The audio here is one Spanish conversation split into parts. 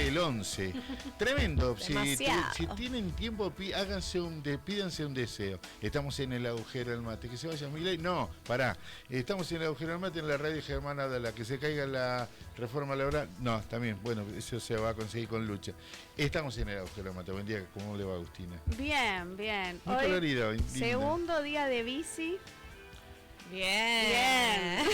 el 11. Tremendo. Si Demasiado. tienen tiempo, pídanse un deseo. Estamos en el agujero del mate. ¿Que se vaya Milei? No, pará. Estamos en el agujero del mate en la radio germana de la que se caiga la reforma laboral. No, también, bueno, eso se va a conseguir con lucha. Estamos en el agujero del mate. Buen día, ¿cómo le va, Agustina? Bien, bien. Muy colorido, linda. Segundo día de bici. Bien.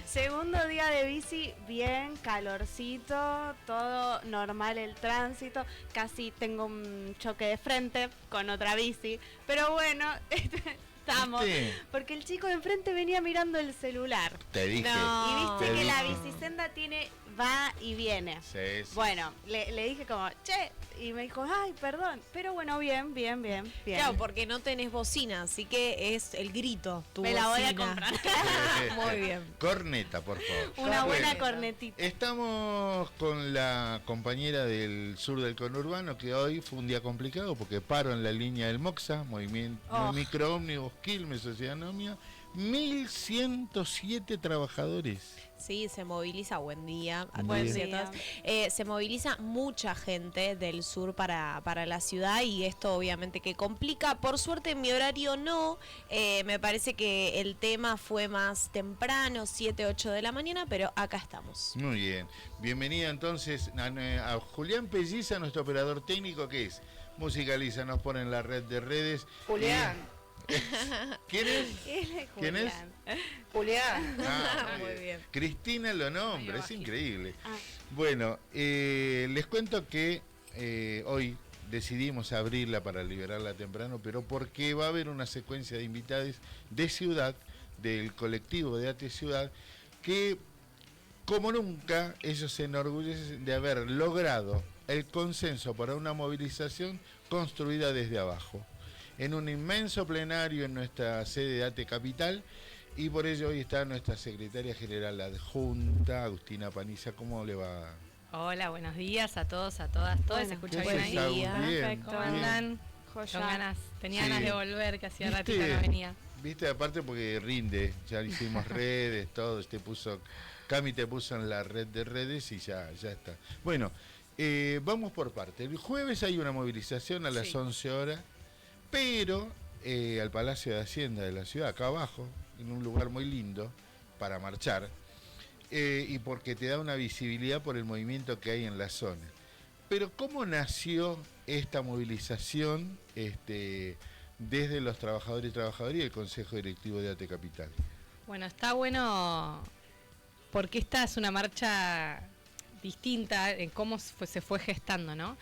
Segundo día de bici, bien, calorcito, todo normal el tránsito. Casi tengo un choque de frente con otra bici. Pero bueno, estamos. ¿Viste? Porque el chico de enfrente venía mirando el celular. Te dije. No. Y viste Te que la dije. bicisenda va y viene. Sí, sí. Bueno, le dije como, che, y me dijo, ay, perdón. Pero bueno, bien. Claro, porque no tenés bocina, así que es el grito. Tu Me la voy a bocina. comprar. Muy bien. Corneta, por favor. Una buena Bueno, cornetita. estamos con la compañera del sur del conurbano, que hoy fue un día complicado porque paro en la línea del MOXA, Movimiento Oh. Microómnibus Quilmes, Sociedad Anónima, 1107 trabajadores. Sí, se moviliza, buen día a Buen todos y a día. todas. Se moviliza mucha gente del sur para la ciudad y esto obviamente que complica. Por suerte en mi horario no, me parece que el tema fue más temprano, 7, 8 de la mañana, pero acá estamos. Muy bien. Bienvenida entonces a Julián Pelliza, nuestro operador técnico, que es musicaliza, nos pone en la red de redes. Julián. ¿Quién es? ¿Quién es? Julián. Ah, Muy bien. Cristina lo nombra, es increíble. Ah. Bueno, les cuento que hoy decidimos abrirla para liberarla temprano, pero porque va a haber una secuencia de invitados de ciudad, del colectivo de ATE Ciudad, que como nunca ellos se enorgullecen de haber logrado el consenso para una movilización construida desde abajo, en un inmenso plenario en nuestra sede de ATE Capital, y por ello hoy está nuestra secretaria general adjunta, Agustina Paniza. ¿Cómo le va? Hola, buenos días a todos, a todas, todos. ¿Se escucha ¿Qué bien haces, ahí? Agus? Bien, Perfecto. ¿Cómo bien. andan? Joya. Tenía Sí. ganas de volver, que hacía ¿Viste? ratito no venía. Viste, aparte porque rinde, ya hicimos redes, todo, Cami te puso en la red de redes y ya está. Bueno, vamos por parte. El jueves hay una movilización a las Sí. 11 horas, pero al Palacio de Hacienda de la ciudad, acá abajo, en un lugar muy lindo para marchar, y porque te da una visibilidad por el movimiento que hay en la zona. Pero ¿cómo nació esta movilización desde los trabajadores y trabajadoras y el Consejo Directivo de ATE Capital? Bueno, está bueno porque esta es una marcha distinta en cómo se fue gestando, ¿no?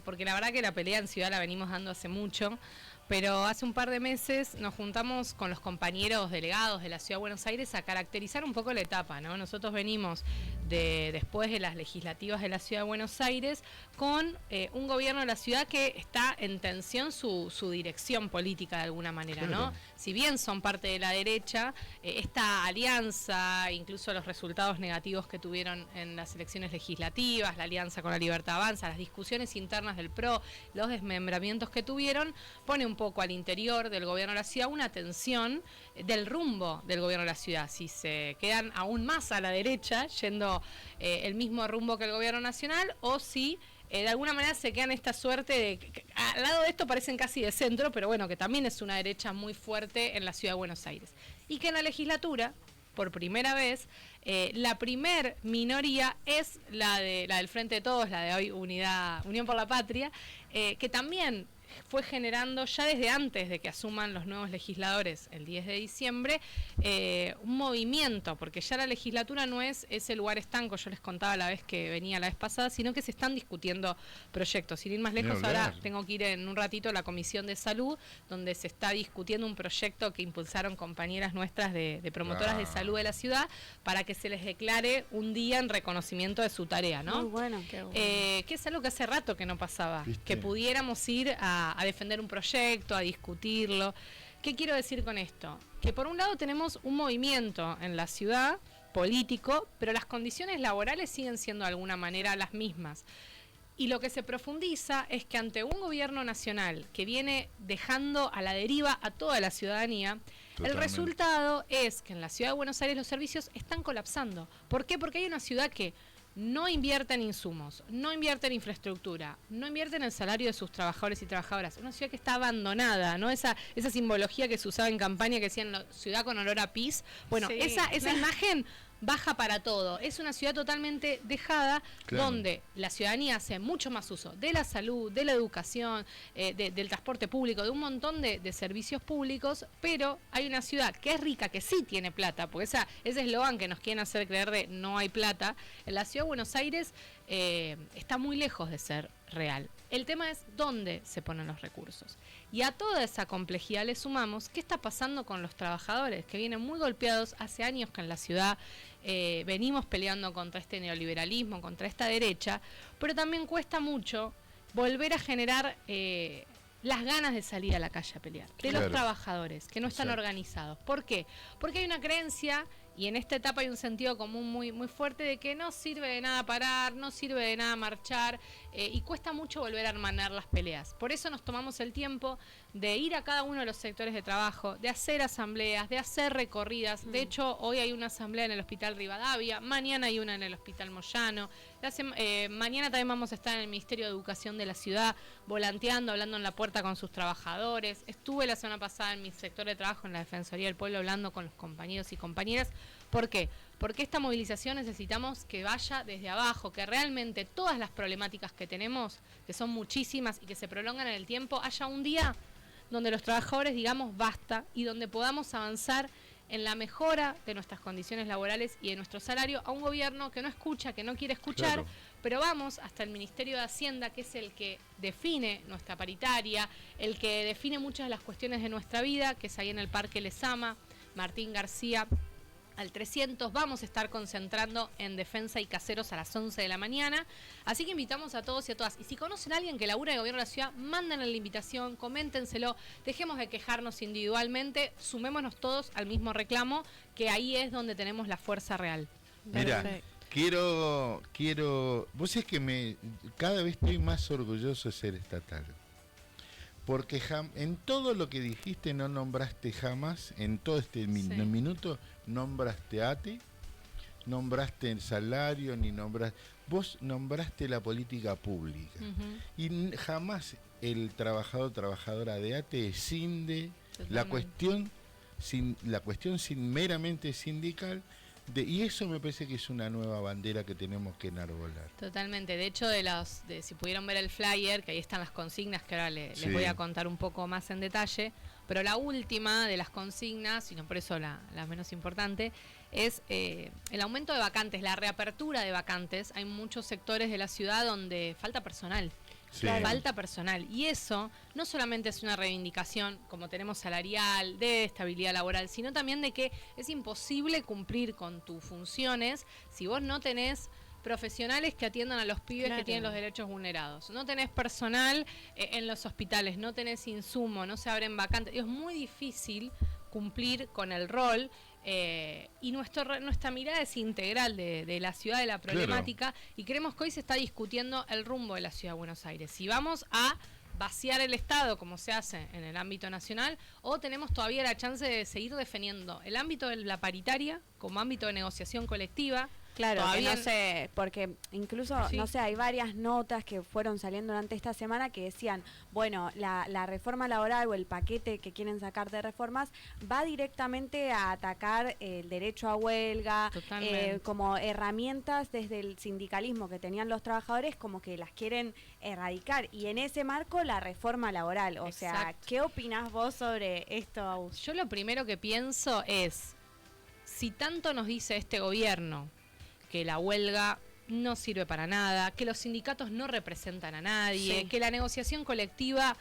Porque la verdad que la pelea en Ciudad la venimos dando hace mucho, pero hace un par de meses nos juntamos con los compañeros delegados de la Ciudad de Buenos Aires a caracterizar un poco la etapa, ¿no? Nosotros venimos después de las legislativas de la Ciudad de Buenos Aires con un gobierno de la ciudad que está en tensión su dirección política de alguna manera, ¿no? Claro. Si bien son parte de la derecha, esta alianza, incluso los resultados negativos que tuvieron en las elecciones legislativas, la alianza con la Libertad Avanza, las discusiones internas del PRO, los desmembramientos que tuvieron, pone un poco al interior del gobierno de la ciudad una tensión del rumbo del gobierno de la ciudad. Si se quedan aún más a la derecha, yendo el mismo rumbo que el gobierno nacional, o si de alguna manera se quedan esta suerte de que al lado de esto parecen casi de centro, pero bueno, que también es una derecha muy fuerte en la ciudad de Buenos Aires. Y que en la legislatura, por primera vez, la primer minoría es la del Frente de Todos, la de hoy Unión por la Patria, que también fue generando ya desde antes de que asuman los nuevos legisladores el 10 de diciembre un movimiento, porque ya la legislatura no es ese lugar estanco, yo les contaba la vez que venía la vez pasada, sino que se están discutiendo proyectos. Sin ir más lejos, Ni hablar. ahora tengo que ir en un ratito a la Comisión de Salud, donde se está discutiendo un proyecto que impulsaron compañeras nuestras de promotoras de salud de la ciudad para que se les declare un día en reconocimiento de su tarea, ¿no? Muy bueno. Que es algo que hace rato que no pasaba, ¿Viste? que pudiéramos ir a defender un proyecto, a discutirlo. ¿Qué quiero decir con esto? Que por un lado tenemos un movimiento en la ciudad político, pero las condiciones laborales siguen siendo de alguna manera las mismas. Y lo que se profundiza es que ante un gobierno nacional que viene dejando a la deriva a toda la ciudadanía, Totalmente. el resultado es que en la ciudad de Buenos Aires los servicios están colapsando. ¿Por qué? Porque hay una ciudad que no invierte en insumos, no invierte en infraestructura, no invierte en el salario de sus trabajadores y trabajadoras. Una ciudad que está abandonada, ¿no? Esa simbología que se usaba en campaña que decían ciudad con olor a pis. Bueno, Sí. esa imagen baja para todo. Es una ciudad totalmente dejada, Claro. donde la ciudadanía hace mucho más uso de la salud, de la educación, del transporte público, de un montón de servicios públicos, pero hay una ciudad que es rica, que sí tiene plata, porque ese eslogan que nos quieren hacer creer de no hay plata, en la ciudad de Buenos Aires está muy lejos de ser real. El tema es dónde se ponen los recursos. Y a toda esa complejidad le sumamos qué está pasando con los trabajadores, que vienen muy golpeados hace años que en la ciudad venimos peleando contra este neoliberalismo, contra esta derecha, pero también cuesta mucho volver a generar las ganas de salir a la calle a pelear, de Claro. los trabajadores, que no están Exacto. organizados. ¿Por qué? Porque hay una creencia, y en esta etapa hay un sentido común muy, muy fuerte, de que no sirve de nada parar, no sirve de nada marchar, y cuesta mucho volver a hermanar las peleas. Por eso nos tomamos el tiempo de ir a cada uno de los sectores de trabajo, de hacer asambleas, de hacer recorridas. De hecho, hoy hay una asamblea en el Hospital Rivadavia, mañana hay una en el Hospital Moyano, mañana también vamos a estar en el Ministerio de Educación de la ciudad, volanteando, hablando en la puerta con sus trabajadores. Estuve la semana pasada en mi sector de trabajo, en la Defensoría del Pueblo, hablando con los compañeros y compañeras. ¿Por qué? Porque esta movilización necesitamos que vaya desde abajo, que realmente todas las problemáticas que tenemos, que son muchísimas y que se prolongan en el tiempo, haya un día donde los trabajadores digamos basta y donde podamos avanzar en la mejora de nuestras condiciones laborales y de nuestro salario a un gobierno que no escucha, que no quiere escuchar, Claro. pero vamos hasta el Ministerio de Hacienda, que es el que define nuestra paritaria, el que define muchas de las cuestiones de nuestra vida, que es ahí en el Parque Lezama, Martín García, al 300. Vamos a estar concentrando en Defensa y Caseros a las 11 de la mañana. Así que invitamos a todos y a todas. Y si conocen a alguien que labura en el gobierno de la ciudad, mándenle la invitación, coméntenselo, dejemos de quejarnos individualmente, sumémonos todos al mismo reclamo, que ahí es donde tenemos la fuerza real. Mira, quiero, vos es que cada vez estoy más orgulloso de ser estatal. Porque en todo lo que dijiste no nombraste jamás, en todo este minuto, nombraste ATE, nombraste el salario, vos nombraste la política pública. Y jamás el trabajadora de ATE escinde la cuestión meramente sindical. Y eso me parece que es una nueva bandera que tenemos que enarbolar. Totalmente. De hecho, si pudieron ver el flyer, que ahí están las consignas, que ahora les voy a contar un poco más en detalle, pero la última de las consignas, y no por eso la menos importante, es el aumento de vacantes, la reapertura de vacantes. Hay muchos sectores de la ciudad donde falta personal. Sí. Falta personal. Y eso no solamente es una reivindicación, como tenemos salarial, de estabilidad laboral, sino también de que es imposible cumplir con tus funciones si vos no tenés profesionales que atiendan a los pibes que tienen los derechos vulnerados. No tenés personal en los hospitales, no tenés insumo, no se abren vacantes. Es muy difícil cumplir con el rol. Y nuestra mirada es integral de la ciudad, de la problemática, y creemos que hoy se está discutiendo el rumbo de la ciudad de Buenos Aires. Si vamos a vaciar el Estado, como se hace en el ámbito nacional, o tenemos todavía la chance de seguir defendiendo el ámbito de la paritaria como ámbito de negociación colectiva. Claro, Todavía que no sé, porque incluso, no sé, hay varias notas que fueron saliendo durante esta semana que decían, bueno, la reforma laboral o el paquete que quieren sacar de reformas va directamente a atacar el derecho a huelga, como herramientas desde el sindicalismo que tenían los trabajadores, como que las quieren erradicar. Y en ese marco, la reforma laboral. O sea, ¿qué opinás vos sobre esto, Agus? Yo lo primero que pienso es, si tanto nos dice este gobierno que la huelga no sirve para nada, que los sindicatos no representan a nadie, que la negociación colectiva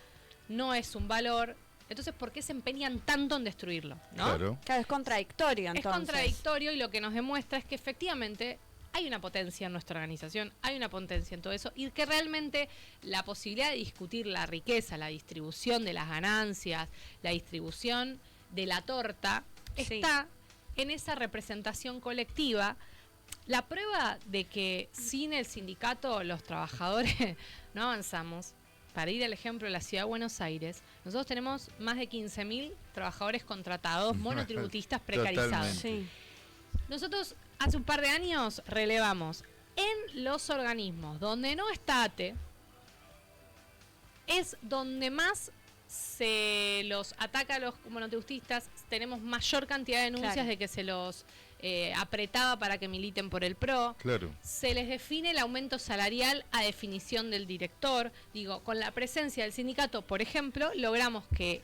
no es un valor, entonces ¿por qué se empeñan tanto en destruirlo? ¿No? Claro, es contradictorio entonces. Es contradictorio, y lo que nos demuestra es que efectivamente hay una potencia en nuestra organización, hay una potencia en todo eso, y que realmente la posibilidad de discutir la riqueza, la distribución de las ganancias, la distribución de la torta, está en esa representación colectiva. La prueba de que sin el sindicato los trabajadores no avanzamos, para ir al ejemplo de la ciudad de Buenos Aires, nosotros tenemos más de 15.000 trabajadores contratados, monotributistas precarizados. Nosotros hace un par de años relevamos En los organismos donde no está ATE, es donde más se los ataca a los monotributistas. Tenemos mayor cantidad de denuncias Claro. de que se los apretaba para que militen por el PRO. Claro. Se les define el aumento salarial a definición del director. Digo, con la presencia del sindicato, por ejemplo, logramos que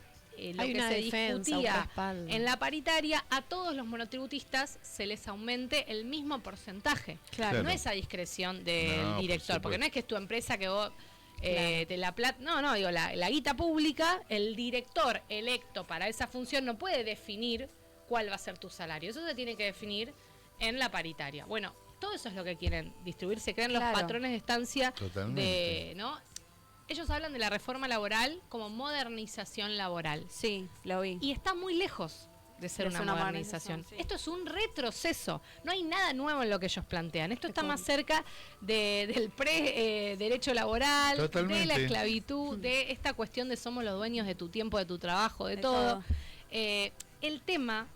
lo Hay que una se defensa, un discutía respaldo. en la paritaria, a todos los monotributistas se les aumente el mismo porcentaje. Claro. No es a discreción del No, por director, porque supuesto. no es que es tu empresa que vos Claro. te la plata. No, digo, la guita pública, el director electo para esa función no puede definir cuál va a ser tu salario. Eso se tiene que definir en la paritaria. Bueno, todo eso es lo que quieren distribuir. Se crean los Claro. patrones de estancia Totalmente. ¿no? Ellos hablan de la reforma laboral como modernización laboral. Sí, lo vi. Y está muy lejos de ser De una ser una modernización. modernización, sí. Esto es un retroceso. No hay nada nuevo en lo que ellos plantean. Esto está más cerca del derecho laboral, de Totalmente. la esclavitud, de esta cuestión de somos los dueños de tu tiempo, de tu trabajo, de todo. El tema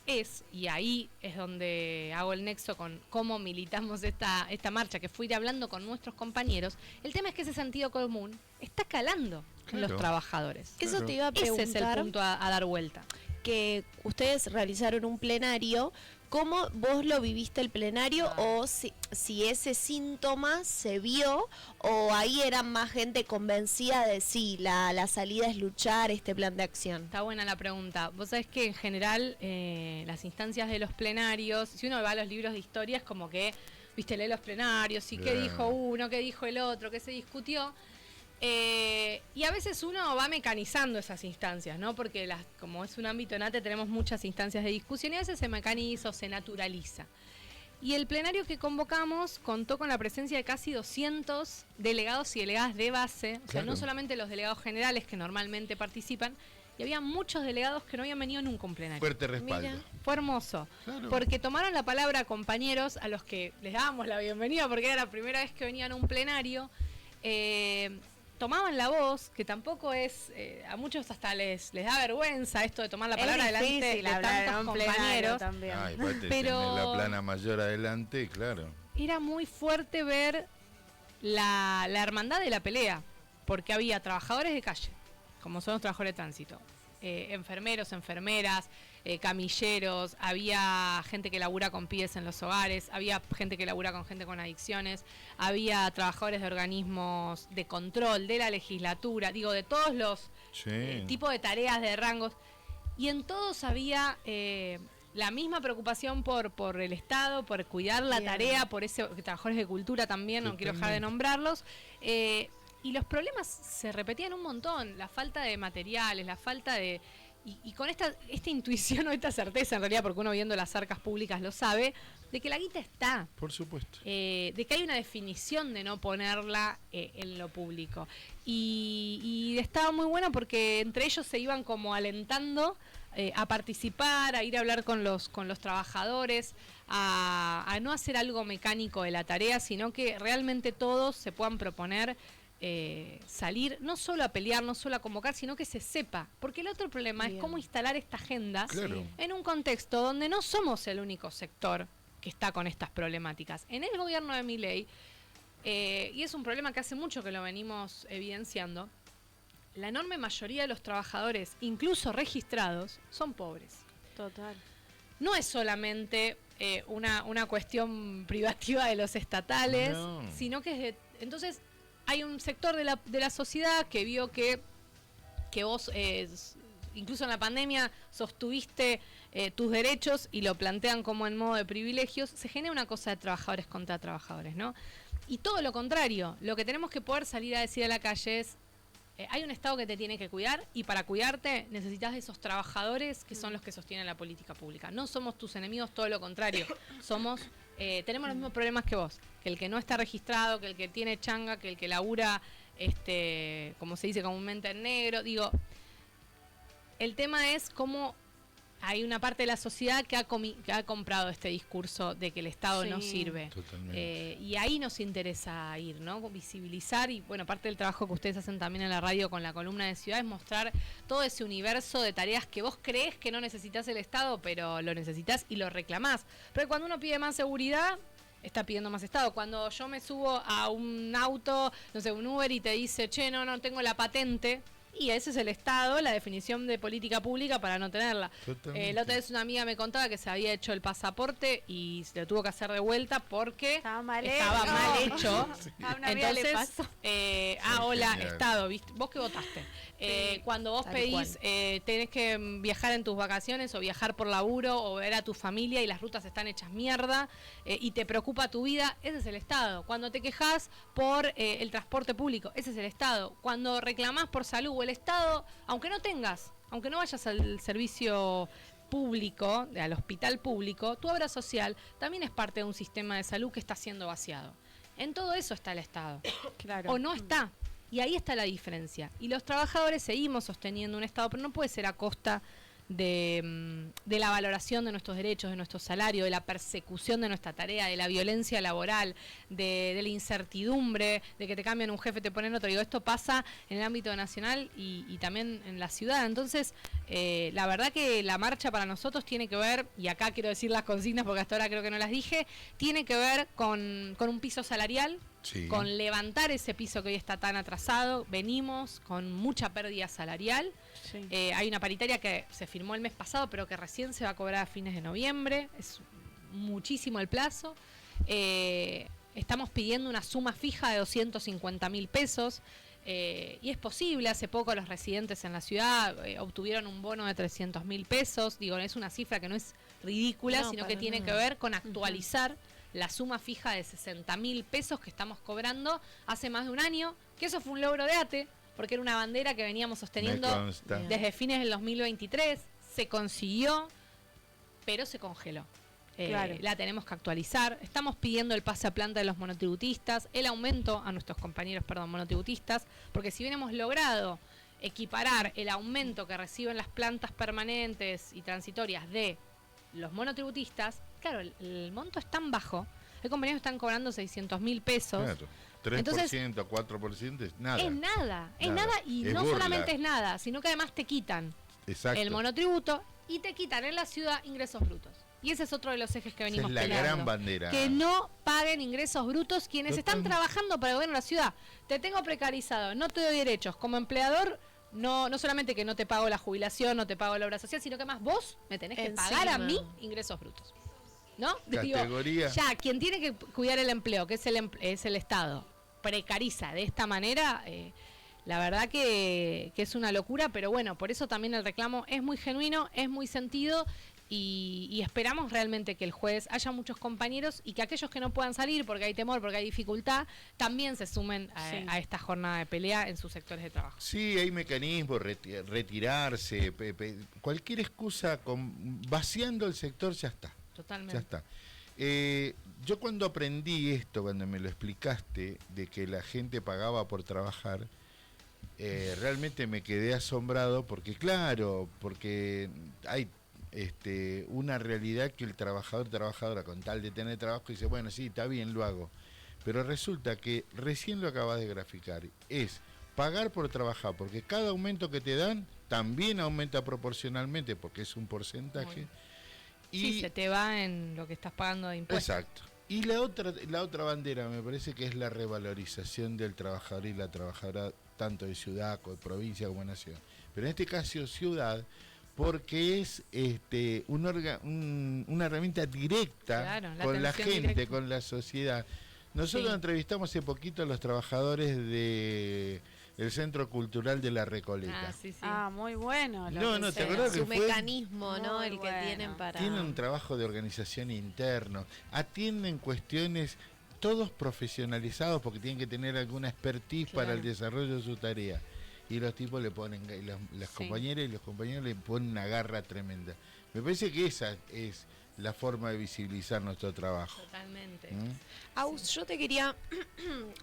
es, y ahí es donde hago el nexo con cómo militamos esta marcha, que fui ir hablando con nuestros compañeros, el tema es que ese sentido común está calando en los Claro. trabajadores. Que eso Claro. te iba a Ese es el preguntar, punto a dar vuelta. que ustedes realizaron un plenario. ¿Cómo vos lo viviste el plenario? O si ese síntoma se vio, o ahí era más gente convencida de sí, la salida es luchar este plan de acción. Está buena la pregunta. Vos sabés que en general las instancias de los plenarios, si uno va a los libros de historia, es como que, viste, lee los plenarios y qué Bien. dijo uno, qué dijo el otro, qué se discutió. Y a veces uno va mecanizando esas instancias, ¿no? Porque como es un ámbito en ATE, tenemos muchas instancias de discusión y a veces se mecaniza o se naturaliza. Y el plenario que convocamos contó con la presencia de casi 200 delegados y delegadas de base, o sea, Claro. no solamente los delegados generales que normalmente participan, y había muchos delegados que no habían venido nunca a un plenario. Fuerte respaldo. Mira. Fue hermoso, Claro. porque tomaron la palabra compañeros a los que les dábamos la bienvenida porque era la primera vez que venían a un plenario. Tomaban la voz, que tampoco es, a muchos hasta les da vergüenza esto de tomar la palabra es delante difícil de hablar en tantos un plenario compañeros. también. Ay, aparte Pero- tener la plana mayor adelante, claro. Era muy fuerte ver la hermandad de la pelea, porque había trabajadores de calle, como son los trabajadores de tránsito, enfermeros, enfermeras, camilleros, había gente que labura con pibes en los hogares, había gente que labura con gente con adicciones, había trabajadores de organismos de control, de la legislatura, digo, de todos los Sí. tipos de tareas, de rangos, y en todos había la misma preocupación por el Estado, por cuidar la Bien. tarea, por ese trabajadores de cultura también, no quiero dejar de nombrarlos. Y los problemas se repetían un montón, la falta de materiales, la falta de... Y con esta intuición o esta certeza, en realidad, porque uno viendo las arcas públicas lo sabe, de que la guita está, Por supuesto. de que hay una definición de no ponerla en lo público. Y estaba muy bueno porque entre ellos se iban como alentando a participar, a ir a hablar con los trabajadores, a no hacer algo mecánico de la tarea, sino que realmente todos se puedan proponer salir no solo a pelear, no solo a convocar, sino que se sepa. Porque el otro problema es Bien. cómo instalar esta agenda Claro. en un contexto donde no somos el único sector que está con estas problemáticas. En el gobierno de Milei, y es un problema que hace mucho que lo venimos evidenciando, la enorme mayoría de los trabajadores, incluso registrados, son pobres. Total. No es solamente una cuestión privativa de los estatales, No. sino que es de... Entonces, hay un sector de la sociedad que vio que vos, incluso en la pandemia, sostuviste tus derechos y lo plantean como en modo de privilegios, se genera una cosa de trabajadores contra trabajadores, ¿no? Y todo lo contrario, lo que tenemos que poder salir a decir a la calle es, hay un Estado que te tiene que cuidar y para cuidarte necesitas de esos trabajadores que son los que sostienen la política pública. No somos tus enemigos, todo lo contrario. Tenemos los mismos problemas que vos, que el que no está registrado, que el que tiene changa, que el que labura, como se dice comúnmente en negro. Digo, el tema es cómo hay una parte de la sociedad que ha comprado este discurso de que el Estado no Sí. sirve. Totalmente. Y ahí nos interesa ir, ¿no? Visibilizar y, bueno, parte del trabajo que ustedes hacen también en la radio con la columna de Ciudad es mostrar todo ese universo de tareas que vos crees que no necesitas el Estado, pero lo necesitas y lo reclamás. Pero cuando uno pide más seguridad, está pidiendo más Estado. Cuando yo me subo a un auto, no sé, un Uber y te dice, che, no tengo la patente, y ese es el Estado, la definición de política pública para no tenerla. La otra vez una amiga me contaba que se había hecho el pasaporte y se lo tuvo que hacer de vuelta porque estaba mal hecho. A una amiga le pasó. Hola, Estado, ¿viste? ¿Vos qué votaste? Cuando vos pedís, tenés que viajar en tus vacaciones o viajar por laburo o ver a tu familia y las rutas están hechas mierda y te preocupa tu vida, ese es el Estado. Cuando te quejás por el transporte público, ese es el Estado. Cuando reclamás por salud, el Estado, aunque no vayas al servicio público, al hospital público, tu obra social también es parte de un sistema de salud que está siendo vaciado. En todo eso está el Estado. Claro. O no está. Y ahí está la diferencia. Y los trabajadores seguimos sosteniendo un Estado, pero no puede ser a costa de la valoración de nuestros derechos, de nuestro salario, de la persecución de nuestra tarea, de la violencia laboral, de la incertidumbre, de que te cambian un jefe, te ponen otro. Digo, esto pasa en el ámbito nacional y también en la ciudad. Entonces, la verdad que la marcha para nosotros tiene que ver, y acá quiero decir las consignas porque hasta ahora creo que no las dije, tiene que ver con un piso salarial, sí, con levantar ese piso que hoy está tan atrasado. Venimos con mucha pérdida salarial. Sí. Hay una paritaria que se firmó el mes pasado, pero que recién se va a cobrar a fines de noviembre. Es muchísimo el plazo. Estamos pidiendo una suma fija de 250.000 pesos. Y es posible. Hace poco los residentes en la ciudad obtuvieron un bono de 300.000 pesos. Digo, es una cifra que no es ridícula, sino que tiene que ver con actualizar la suma fija de 60.000 pesos que estamos cobrando hace más de un año, que eso fue un logro de ATE, porque era una bandera que veníamos sosteniendo desde fines del 2023, se consiguió, pero se congeló. Claro. La tenemos que actualizar. Estamos pidiendo el pase a planta de los monotributistas, el aumento a nuestros compañeros, monotributistas, porque si bien hemos logrado equiparar el aumento que reciben las plantas permanentes y transitorias de los monotributistas, claro, el monto es tan bajo. Hay compañeros que están cobrando 600.000 pesos. Claro. 3%, entonces, 4% es nada. Es nada y es no burla. solamente es nada, sino que además te quitan el monotributo y te quitan en la ciudad ingresos brutos. Y ese es otro de los ejes que venimos Esa es la peleando. gran bandera. Que no paguen ingresos brutos quienes están trabajando para el gobierno de la ciudad. Te tengo precarizado, no te doy derechos. Como empleador, no solamente que no te pago la jubilación, no te pago la obra social, sino que además vos me tenés que pagar a mí ingresos brutos. ¿No? Categoría. Digo, ya, quien tiene que cuidar el empleo, que es el Estado, precariza de esta manera, la verdad que es una locura, pero bueno, por eso también el reclamo es muy genuino, es muy sentido. Y esperamos realmente que el jueves haya muchos compañeros y que aquellos que no puedan salir porque hay temor, porque hay dificultad, también se sumen a esta jornada de pelea en sus sectores de trabajo. Sí, hay mecanismos, retirarse, cualquier excusa, vaciando el sector ya está. Totalmente. Ya está. Yo cuando aprendí esto, cuando me lo explicaste, de que la gente pagaba por trabajar, realmente me quedé asombrado porque hay una realidad que el trabajadora con tal de tener trabajo dice, bueno, sí, está bien, lo hago, pero resulta que recién lo acabas de graficar, es pagar por trabajar, porque cada aumento que te dan también aumenta proporcionalmente porque es un porcentaje y se te va en lo que estás pagando de impuestos. Exacto. Y la otra bandera me parece que es la revalorización del trabajador y la trabajadora tanto de ciudad, de provincia como de nación, pero en este caso ciudad, porque es una herramienta directa con la gente, directa, con la sociedad. Nosotros entrevistamos hace poquito a los trabajadores del Centro Cultural de La Recoleta. Muy bueno. ¿te acordás que su mecanismo, ¿no? El que tienen para... Tienen un trabajo de organización interno, atienden cuestiones todos profesionalizados porque tienen que tener alguna expertise para el desarrollo de su tarea. Y los tipos le ponen, las compañeras y los compañeros le ponen una garra tremenda. Me parece que esa es la forma de visibilizar nuestro trabajo. Totalmente. Aus, yo te quería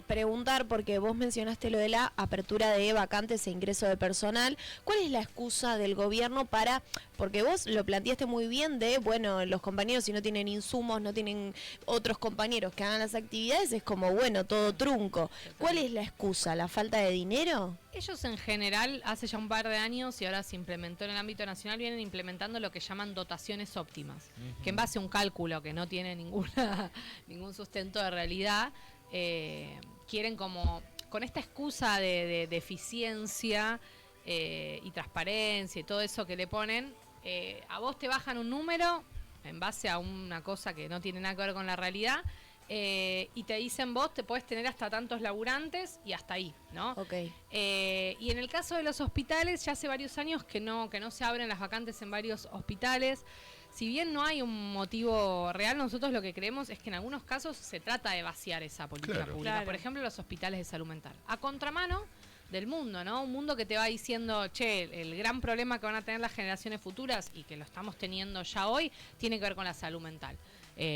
preguntar, porque vos mencionaste lo de la apertura de vacantes e ingreso de personal. ¿Cuál es la excusa del gobierno para, porque vos lo planteaste muy bien de, bueno, los compañeros si no tienen insumos, no tienen otros compañeros que hagan las actividades, es como, bueno, todo trunco. ¿Cuál es la excusa? ¿La falta de dinero? Ellos en general, hace ya un par de años y ahora se implementó en el ámbito nacional, vienen implementando lo que llaman dotaciones óptimas, que en base a un cálculo que no tiene ningún sustento de realidad, quieren como, con esta excusa de eficiencia y transparencia y todo eso que le ponen, a vos te bajan un número en base a una cosa que no tiene nada que ver con la realidad, y te dicen vos te podés tener hasta tantos laburantes y hasta ahí, ¿no? Ok. Y en el caso de los hospitales, ya hace varios años que no se abren las vacantes en varios hospitales. Si bien no hay un motivo real, nosotros lo que creemos es que en algunos casos se trata de vaciar esa política pública. Claro. Por ejemplo, los hospitales de salud mental. A contramano del mundo, ¿no? Un mundo que te va diciendo, che, el gran problema que van a tener las generaciones futuras y que lo estamos teniendo ya hoy, tiene que ver con la salud mental.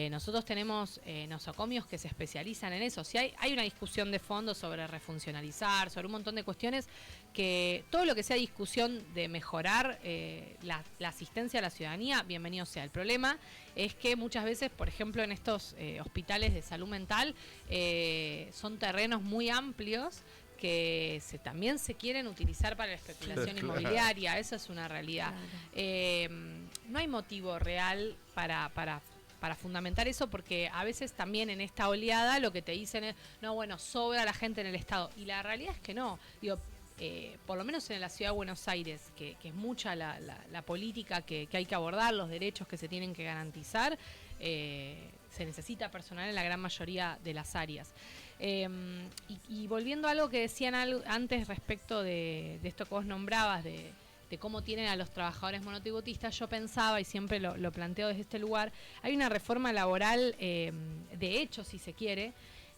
Nosotros tenemos nosocomios que se especializan en eso. Si hay una discusión de fondo sobre refuncionalizar, sobre un montón de cuestiones, que todo lo que sea discusión de mejorar la asistencia a la ciudadanía, bienvenido sea. El problema es que muchas veces, por ejemplo, en estos hospitales de salud mental, son terrenos muy amplios que también se quieren utilizar para la especulación inmobiliaria. Eso es una realidad. No hay motivo real para fundamentar eso, porque a veces también en esta oleada lo que te dicen es, no, bueno, sobra la gente en el Estado. Y la realidad es que no. Digo, por lo menos en la ciudad de Buenos Aires, que es mucha la política que hay que abordar, los derechos que se tienen que garantizar, se necesita personal en la gran mayoría de las áreas. Y volviendo a algo que decían antes respecto de esto que vos nombrabas, de cómo tienen a los trabajadores monotributistas, yo pensaba, y siempre lo planteo desde este lugar, hay una reforma laboral de hecho, si se quiere,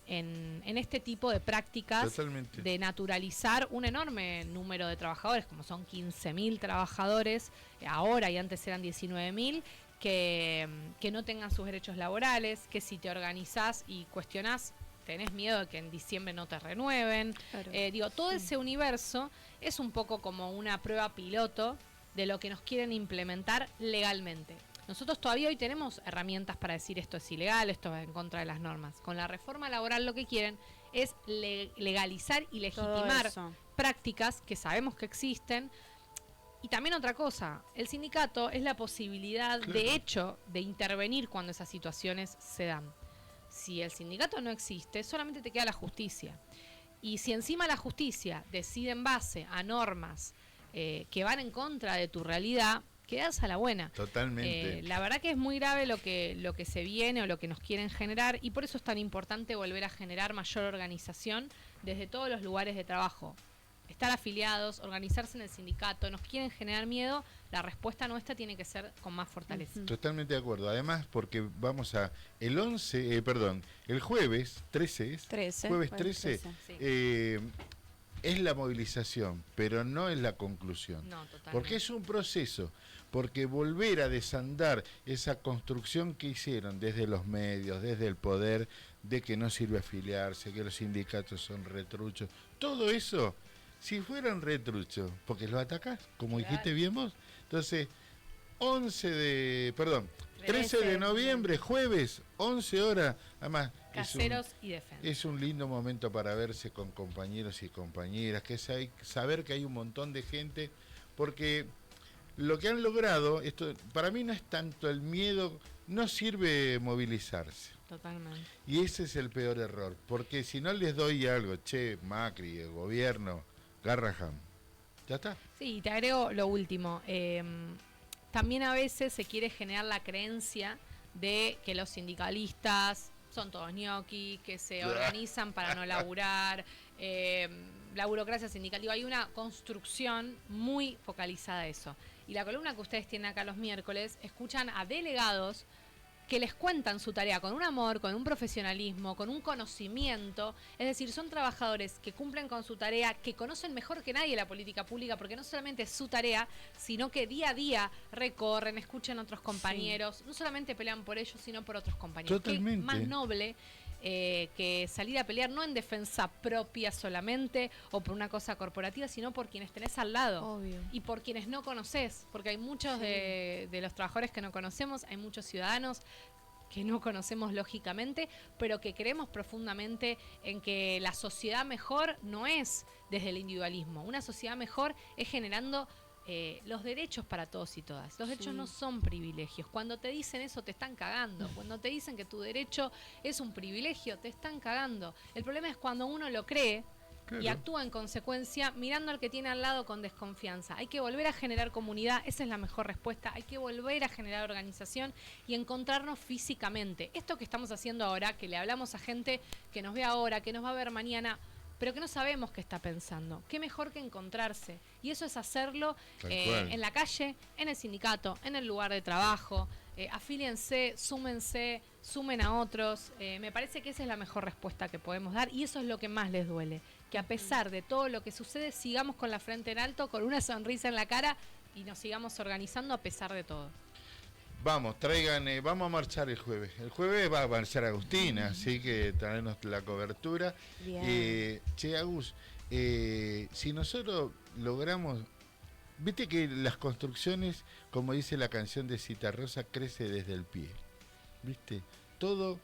en este tipo de prácticas. Totalmente. De naturalizar un enorme número de trabajadores, como son 15.000 trabajadores, ahora y antes eran 19.000, que no tengan sus derechos laborales, que si te organizás y cuestionás, tenés miedo de que en diciembre no te renueven. Claro. Todo ese universo es un poco como una prueba piloto de lo que nos quieren implementar legalmente. Nosotros todavía hoy tenemos herramientas para decir esto es ilegal, esto es en contra de las normas. Con la reforma laboral lo que quieren es legalizar y legitimar prácticas que sabemos que existen. Y también otra cosa, el sindicato es la posibilidad, de hecho, de intervenir cuando esas situaciones se dan. Si el sindicato no existe, solamente te queda la justicia. Y si encima la justicia decide en base a normas que van en contra de tu realidad, quedas a la buena. Totalmente. La verdad que es muy grave lo que se viene o lo que nos quieren generar, y por eso es tan importante volver a generar mayor organización desde todos los lugares de trabajo. Estar afiliados, organizarse en el sindicato, nos quieren generar miedo, la respuesta nuestra tiene que ser con más fortaleza. Totalmente de acuerdo. Además, porque vamos a el jueves 13 jueves 13, es la movilización, pero no es la conclusión. No, totalmente. Porque es un proceso, porque volver a desandar esa construcción que hicieron desde los medios, desde el poder, de que no sirve afiliarse, que los sindicatos son retruchos, todo eso. Si fueran retruchos, porque los atacás, como dijiste bien vos. Entonces, 13 de noviembre, jueves, 11 horas. Además, Caseros y Defensa. Es un lindo momento para verse con compañeros y compañeras, saber que hay un montón de gente, porque lo que han logrado, esto para mí no es tanto el miedo, no sirve movilizarse. Totalmente. Y ese es el peor error, porque si no les doy algo, Macri, el gobierno, Garrahan, ya está. Sí, te agrego lo último. También a veces se quiere generar la creencia de que los sindicalistas son todos ñoquis, que se organizan para no laburar, la burocracia sindical. Hay una construcción muy focalizada a eso. Y la columna que ustedes tienen acá los miércoles, escuchan a delegados que les cuentan su tarea con un amor, con un profesionalismo, con un conocimiento. Es decir, son trabajadores que cumplen con su tarea, que conocen mejor que nadie la política pública, porque no solamente es su tarea, sino que día a día recorren, escuchan a otros compañeros, no solamente pelean por ellos, sino por otros compañeros. Totalmente. Qué más noble que salir a pelear no en defensa propia solamente o por una cosa corporativa, sino por quienes tenés al lado. Obvio. Y por quienes no conoces, porque hay muchos de los trabajadores que no conocemos, hay muchos ciudadanos que no conocemos lógicamente, pero que creemos profundamente en que la sociedad mejor no es desde el individualismo. Una sociedad mejor es generando los derechos para todos y todas. Los derechos no son privilegios. Cuando te dicen eso te están cagando. Cuando te dicen que tu derecho es un privilegio, te están cagando. El problema es cuando uno lo cree y actúa en consecuencia mirando al que tiene al lado con desconfianza. Hay que volver a generar comunidad, esa es la mejor respuesta. Hay que volver a generar organización y encontrarnos físicamente. Esto que estamos haciendo ahora, que le hablamos a gente que nos ve ahora, que nos va a ver mañana, pero que no sabemos qué está pensando. Qué mejor que encontrarse. Y eso es hacerlo en la calle, en el sindicato, en el lugar de trabajo. Afíliense, súmense, sumen a otros. Me parece que esa es la mejor respuesta que podemos dar y eso es lo que más les duele. Que a pesar de todo lo que sucede, sigamos con la frente en alto, con una sonrisa en la cara y nos sigamos organizando a pesar de todo. Vamos, vamos a marchar el jueves. El jueves va a marchar Agustina, así que traernos la cobertura. Che, Agus, si nosotros logramos, viste que las construcciones, como dice la canción de Citarrosa, crece desde el pie. ¿Viste? Todo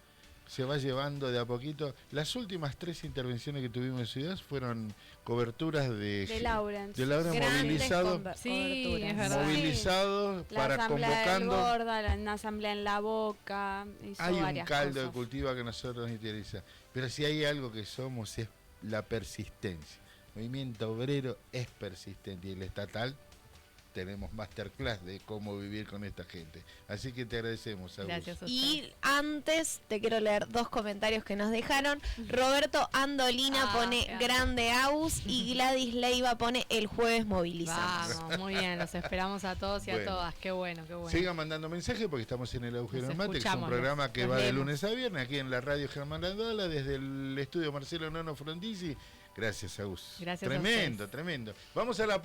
se va llevando de a poquito. Las últimas 3 intervenciones que tuvimos en Ciudad fueron coberturas de Lawrence. De Lawrence movilizados. Sí, es verdad. Movilizados para convocando. Una asamblea en La Boca. Hay un caldo de cultivo que nosotros nos interesa. Pero si hay algo que somos es la persistencia. El movimiento obrero es persistente y el estatal tenemos masterclass de cómo vivir con esta gente. Así que te agradecemos, Agus. Gracias a usted. Y antes te quiero leer 2 comentarios que nos dejaron. Roberto Andolina pone grande Agus y Gladys Leiva pone el jueves movilizamos. Vamos, muy bien, los esperamos a todos y a todas. Qué bueno, qué bueno. Sigan mandando mensajes porque estamos en el Agujero del Mate, que es un programa que nos va de leemos. lunes a viernes aquí en la radio Germán Landola, desde el estudio Marcelo Nono Frondizi. Gracias, Agus. Gracias a tremendo, ustedes. tremendo. Vamos a la